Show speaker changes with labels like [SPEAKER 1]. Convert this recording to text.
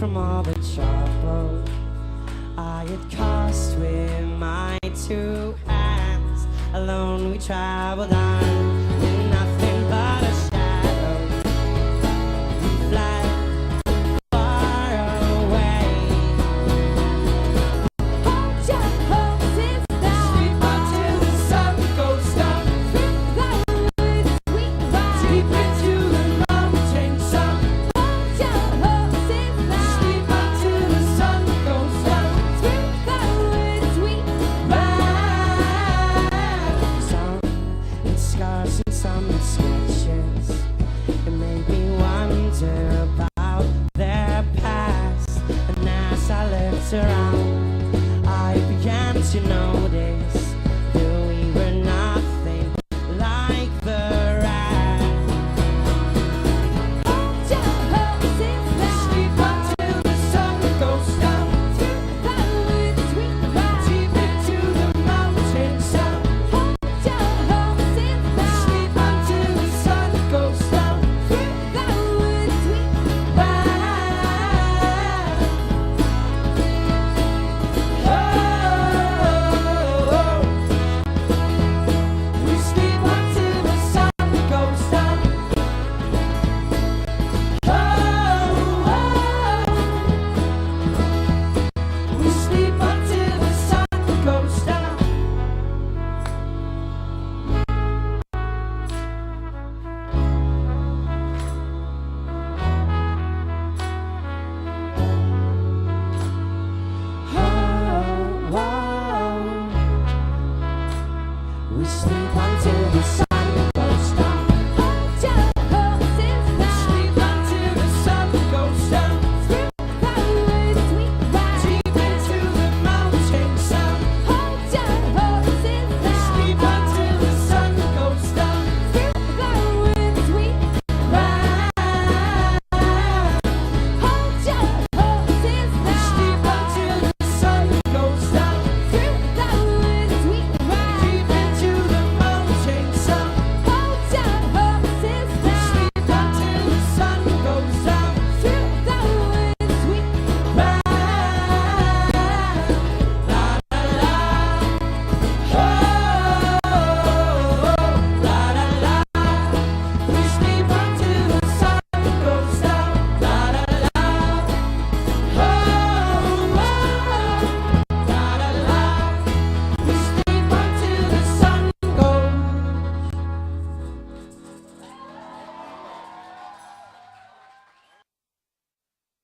[SPEAKER 1] from all the trouble I had caused with my two hands. Alone we traveled on with nothing but a shadow. We fly far away.
[SPEAKER 2] Hold your horses down.
[SPEAKER 1] Sleep until the sun goes down.
[SPEAKER 2] Through the woods we ride.
[SPEAKER 1] Deep into the mountain sun.
[SPEAKER 2] Hold your horses down.
[SPEAKER 1] Sleep until the sun goes down.
[SPEAKER 2] Through the woods we
[SPEAKER 1] Ride. Some in scars and some in sketches. It made me wonder about their past. And as I looked around